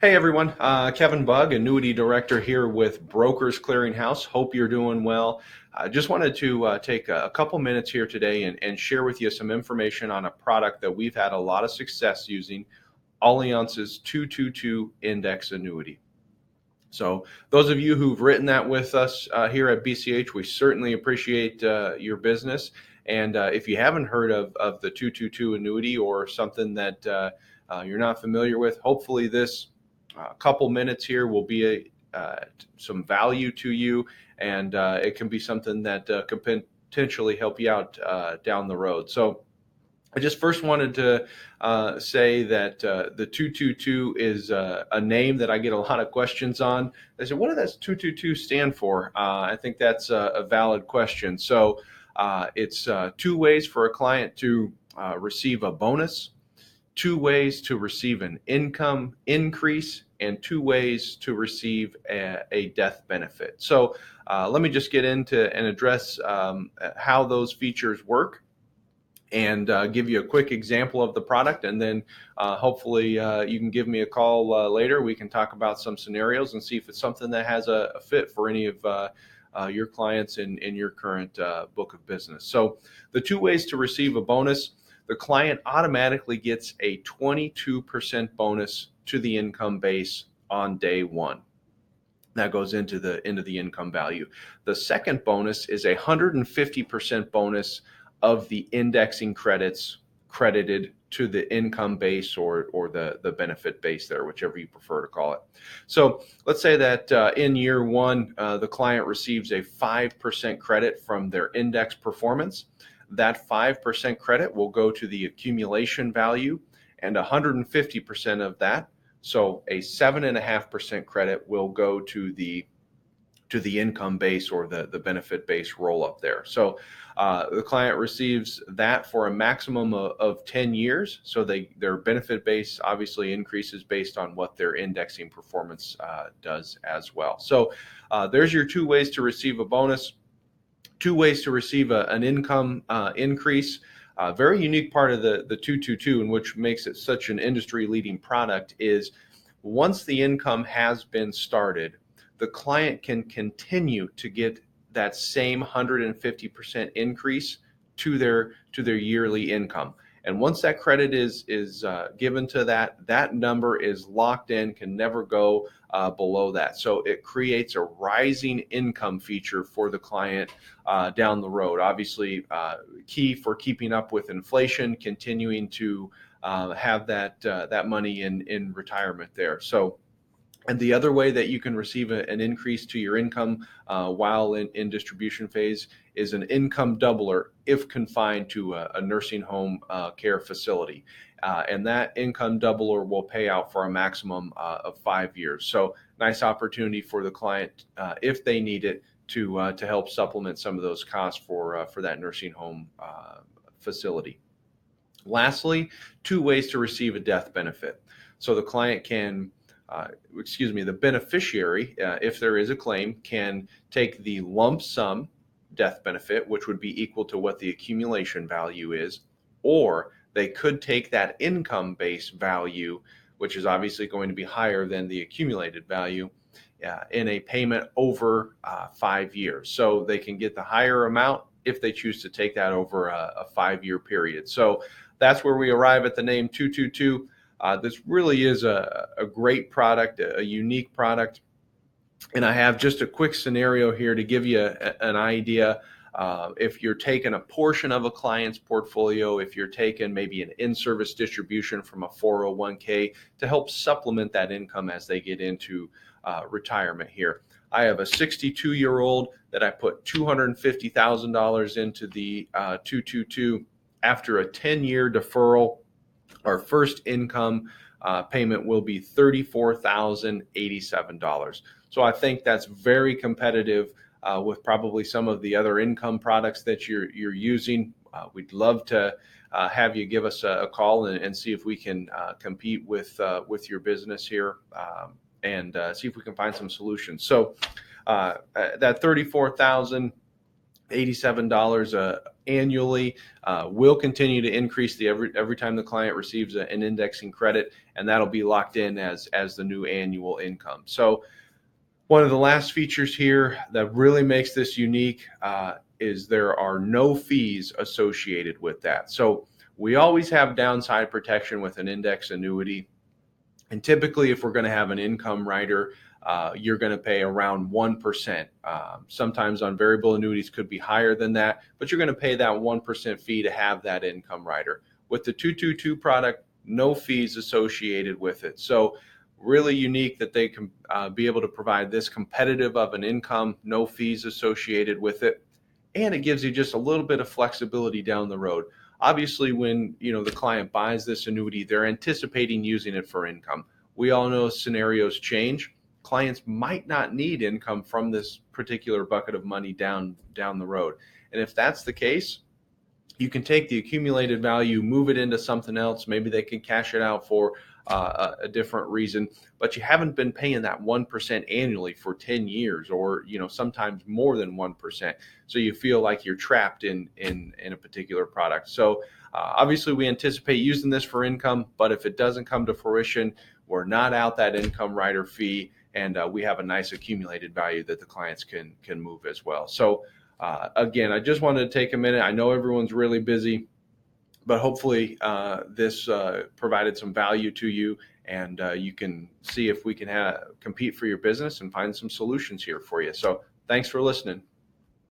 Hey everyone, Kevin Bugg, Annuity Director here with Brokers Clearinghouse. Hope you're doing well. I just wanted to take a couple minutes here today and share with you some information on a product that we've had a lot of success using, Allianz's 222 Index Annuity. So those of you who've written that with us here at BCH, we certainly appreciate your business. And if you haven't heard of the 222 annuity or something that you're not familiar with, hopefully this couple minutes here will be some value to you, and it can be something that could potentially help you out down the road. So I just first wanted to say that the 222 is a name that I get a lot of questions on. They said, what does 222 stand for? I think that's a valid question. So it's two ways for a client to receive a bonus, two ways to receive an income increase, and two ways to receive a death benefit. So let me just get into and address how those features work and give you a quick example of the product, and then hopefully you can give me a call later. We can talk about some scenarios and see if it's something that has a fit for any of your clients in your current book of business. So the two ways to receive a bonus: the client automatically gets a 22% bonus to the income base on day one. That goes into the income value. The second bonus is 150% bonus of the indexing credits credited to the income base or the benefit base there, whichever you prefer to call it. So let's say that in year one, the client receives a 5% credit from their index performance. That 5% credit will go to the accumulation value, and 150% of that, so a 7.5% credit, will go to the income base or the benefit base roll up there. So the client receives that for a maximum of 10 years. So their benefit base obviously increases based on what their indexing performance does as well. So there's your two ways to receive a bonus, two ways to receive an income increase. Very unique part of the 222, and which makes it such an industry leading product, is once the income has been started, the client can continue to get that same 150% increase to their yearly income. And once that credit is given to that number is locked in, can never go below that. So it creates a rising income feature for the client down the road. Obviously, key for keeping up with inflation, continuing to have that money in retirement there. So. And the other way that you can receive an increase to your income while in distribution phase is an income doubler if confined to a nursing home care facility. And that income doubler will pay out for a maximum of 5 years. So nice opportunity for the client if they need it to help supplement some of those costs for that nursing home facility. Lastly, two ways to receive a death benefit. So the client can the beneficiary, if there is a claim, can take the lump sum death benefit, which would be equal to what the accumulation value is, or they could take that income base value, which is obviously going to be higher than the accumulated value, in a payment over 5 years. So they can get the higher amount if they choose to take that over a 5-year period. So that's where we arrive at the name 222. This really is a great product, a unique product. And I have just a quick scenario here to give you an idea. If you're taking a portion of a client's portfolio, if you're taking maybe an in-service distribution from a 401k to help supplement that income as they get into retirement here. I have a 62-year-old that I put $250,000 into the 222 after a 10-year deferral. Our first income payment will be $34,087. So I think that's very competitive with probably some of the other income products that you're using. We'd love to have you give us a call and see if we can compete with your business here and see if we can find some solutions. So that $34,000 $87 annually. Will continue to increase every time the client receives an indexing credit, and that'll be locked in as the new annual income. So one of the last features here that really makes this unique is there are no fees associated with that. So we always have downside protection with an index annuity. And typically, if we're going to have an income rider, you're going to pay around 1%. Sometimes on variable annuities could be higher than that, but you're going to pay that 1% fee to have that income rider. With the 222 product, no fees associated with it. So really unique that they can be able to provide this competitive of an income, no fees associated with it. And it gives you just a little bit of flexibility down the road. Obviously, when the client buys this annuity, they're anticipating using it for income. We all know scenarios change. Clients might not need income from this particular bucket of money down the road. And if that's the case, you can take the accumulated value, move it into something else. Maybe they can cash it out for a different reason, but you haven't been paying that 1% annually for 10 years, or sometimes more than 1%. So you feel like you're trapped in a particular product. So obviously, we anticipate using this for income, but if it doesn't come to fruition, we're not out that income rider fee, and we have a nice accumulated value that the clients can move as well. So again, I just wanted to take a minute. I know everyone's really busy, but hopefully this provided some value to you, and you can see if we can compete for your business and find some solutions here for you. So thanks for listening.